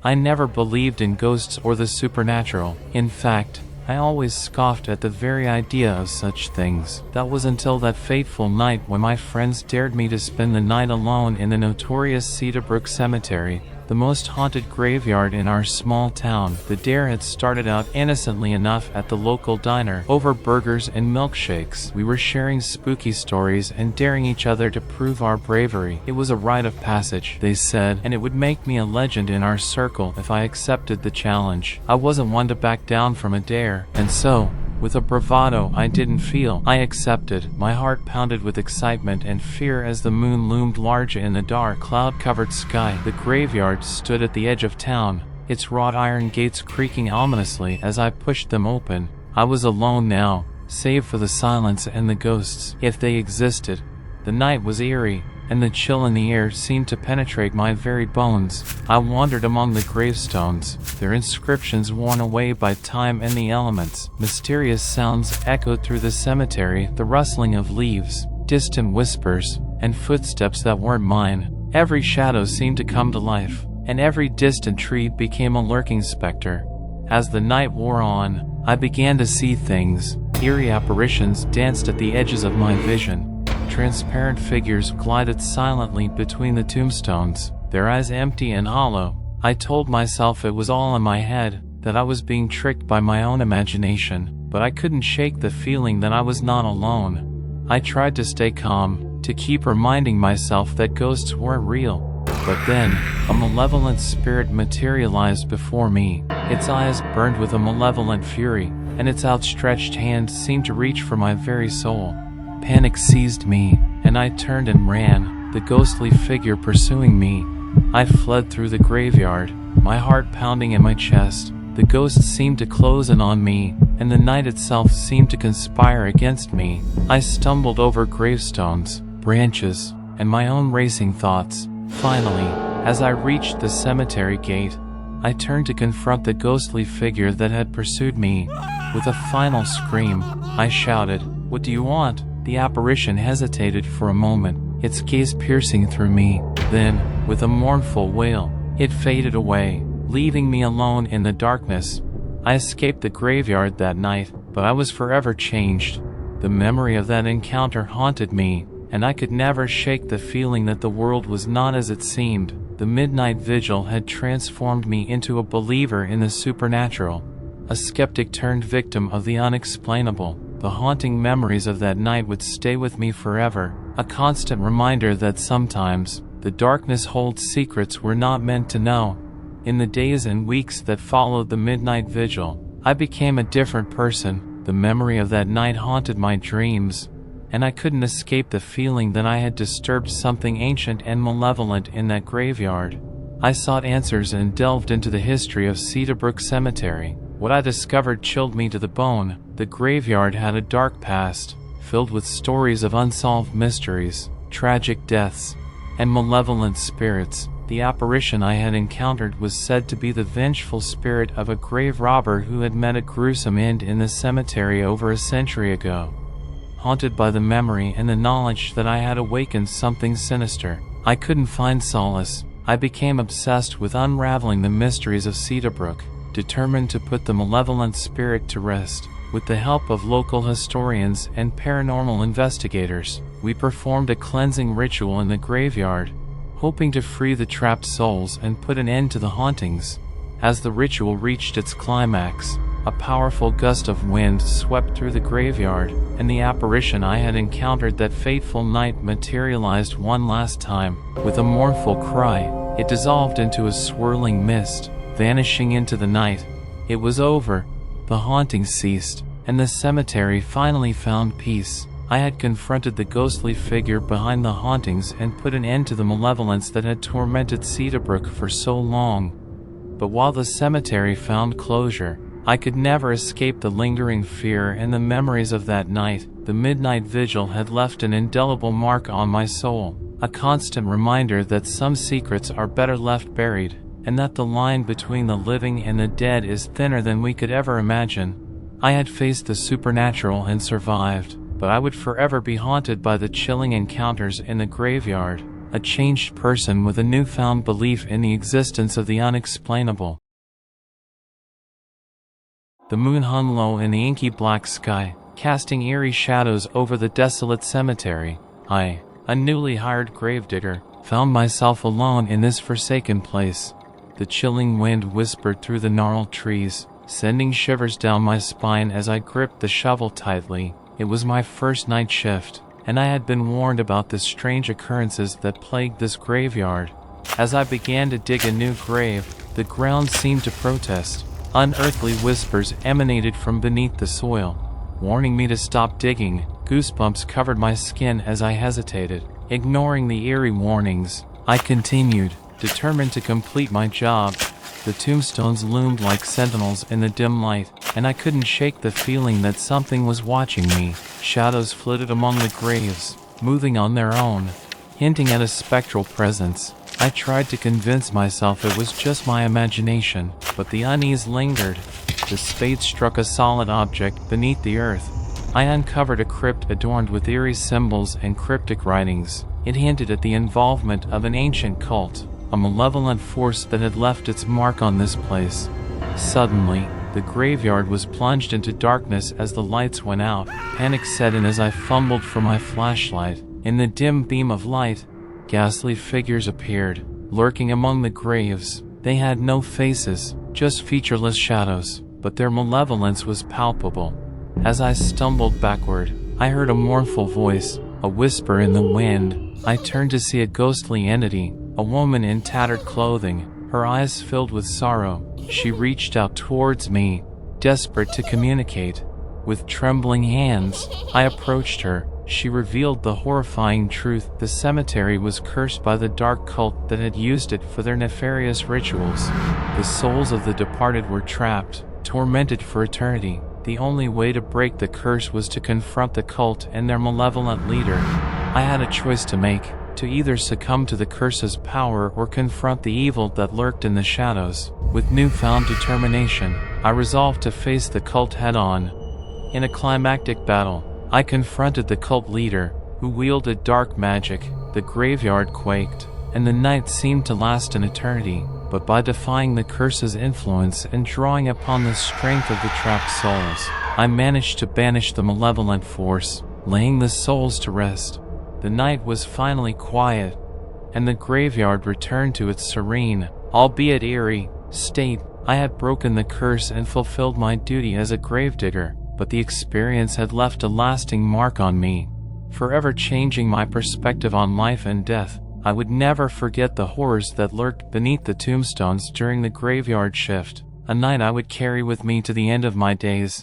I never believed in ghosts or the supernatural. In fact, I always scoffed at the very idea of such things. That was until that fateful night when my friends dared me to spend the night alone in the notorious Cedarbrook Cemetery, the most haunted graveyard in our small town. The dare had started out innocently enough at the local diner, over burgers and milkshakes. We were sharing spooky stories and daring each other to prove our bravery. It was a rite of passage, they said, and it would make me a legend in our circle if I accepted the challenge. I wasn't one to back down from a dare, and so, with a bravado I didn't feel, I accepted. My heart pounded with excitement and fear as the moon loomed large in the dark, cloud-covered sky. The graveyard stood at the edge of town, its wrought iron gates creaking ominously as I pushed them open. I was alone now, save for the silence and the ghosts, if they existed. The night was eerie, and the chill in the air seemed to penetrate my very bones. I wandered among the gravestones, their inscriptions worn away by time and the elements. Mysterious sounds echoed through the cemetery, the rustling of leaves, distant whispers, and footsteps that weren't mine. Every shadow seemed to come to life, and every distant tree became a lurking specter. As the night wore on, I began to see things. Eerie apparitions danced at the edges of my vision. Transparent figures glided silently between the tombstones, their eyes empty and hollow. I told myself it was all in my head, that I was being tricked by my own imagination, but I couldn't shake the feeling that I was not alone. I tried to stay calm, to keep reminding myself that ghosts weren't real. But then, a malevolent spirit materialized before me. Its eyes burned with a malevolent fury, and its outstretched hand seemed to reach for my very soul. Panic seized me, and I turned and ran, the ghostly figure pursuing me. I fled through the graveyard, my heart pounding in my chest. The ghost seemed to close in on me, and the night itself seemed to conspire against me. I stumbled over gravestones, branches, and my own racing thoughts. Finally, as I reached the cemetery gate, I turned to confront the ghostly figure that had pursued me. With a final scream, I shouted, "What do you want?" The apparition hesitated for a moment, its gaze piercing through me. Then, with a mournful wail, it faded away, leaving me alone in the darkness. I escaped the graveyard that night, but I was forever changed. The memory of that encounter haunted me, and I could never shake the feeling that the world was not as it seemed. The midnight vigil had transformed me into a believer in the supernatural, a skeptic turned victim of the unexplainable. The haunting memories of that night would stay with me forever, a constant reminder that sometimes, the darkness holds secrets we're not meant to know. In the days and weeks that followed the midnight vigil, I became a different person. The memory of that night haunted my dreams, and I couldn't escape the feeling that I had disturbed something ancient and malevolent in that graveyard. I sought answers and delved into the history of Cedarbrook Cemetery. What I discovered chilled me to the bone. The graveyard had a dark past, filled with stories of unsolved mysteries, tragic deaths, and malevolent spirits. The apparition I had encountered was said to be the vengeful spirit of a grave robber who had met a gruesome end in the cemetery over a century ago. Haunted by the memory and the knowledge that I had awakened something sinister, I couldn't find solace. I became obsessed with unraveling the mysteries of Cedarbrook, determined to put the malevolent spirit to rest. With the help of local historians and paranormal investigators, we performed a cleansing ritual in the graveyard, hoping to free the trapped souls and put an end to the hauntings. As the ritual reached its climax, a powerful gust of wind swept through the graveyard, and the apparition I had encountered that fateful night materialized one last time. With a mournful cry, it dissolved into a swirling mist, vanishing into the night. It was over. The haunting ceased, and the cemetery finally found peace. I had confronted the ghostly figure behind the hauntings and put an end to the malevolence that had tormented Cedarbrook for so long. But while the cemetery found closure, I could never escape the lingering fear and the memories of that night. The midnight vigil had left an indelible mark on my soul, a constant reminder that some secrets are better left buried, and that the line between the living and the dead is thinner than we could ever imagine. I had faced the supernatural and survived, but I would forever be haunted by the chilling encounters in the graveyard. a changed person with a newfound belief in the existence of the unexplainable. The moon hung low in the inky black sky, casting eerie shadows over the desolate cemetery. I, a newly hired gravedigger, found myself alone in this forsaken place. The chilling wind whispered through the gnarled trees, sending shivers down my spine as I gripped the shovel tightly. It was my first night shift, and I had been warned about the strange occurrences that plagued this graveyard. As I began to dig a new grave, the ground seemed to protest. Unearthly whispers emanated from beneath the soil, warning me to stop digging. Goosebumps covered my skin as I hesitated. Ignoring the eerie warnings, I continued, determined to complete my job. The tombstones loomed like sentinels in the dim light, and I couldn't shake the feeling that something was watching me. Shadows flitted among the graves, moving on their own, hinting at a spectral presence. I tried to convince myself it was just my imagination, but the unease lingered. The spade struck a solid object beneath the earth. I uncovered a crypt adorned with eerie symbols and cryptic writings. It hinted at the involvement of an ancient cult, a malevolent force that had left its mark on this place. Suddenly, the graveyard was plunged into darkness as the lights went out. Panic set in as I fumbled for my flashlight. In the dim beam of light, ghastly figures appeared, lurking among the graves. They had no faces, just featureless shadows, but their malevolence was palpable. As I stumbled backward, I heard a mournful voice, a whisper in the wind. I turned to see a ghostly entity, a woman in tattered clothing, her eyes filled with sorrow. She reached out towards me, desperate to communicate. With trembling hands, I approached her. She revealed the horrifying truth: the cemetery was cursed by the dark cult that had used it for their nefarious rituals. The souls of the departed were trapped, tormented for eternity. The only way to break the curse was to confront the cult and their malevolent leader. I had a choice to make, to either succumb to the curse's power or confront the evil that lurked in the shadows. With newfound determination, I resolved to face the cult head-on. In a climactic battle, I confronted the cult leader, who wielded dark magic. The graveyard quaked, and the night seemed to last an eternity. But by defying the curse's influence and drawing upon the strength of the trapped souls, I managed to banish the malevolent force, laying the souls to rest. The night was finally quiet, and the graveyard returned to its serene, albeit eerie, state. I had broken the curse and fulfilled my duty as a gravedigger, but the experience had left a lasting mark on me, forever changing my perspective on life and death. I would never forget the horrors that lurked beneath the tombstones during the graveyard shift, a night I would carry with me to the end of my days.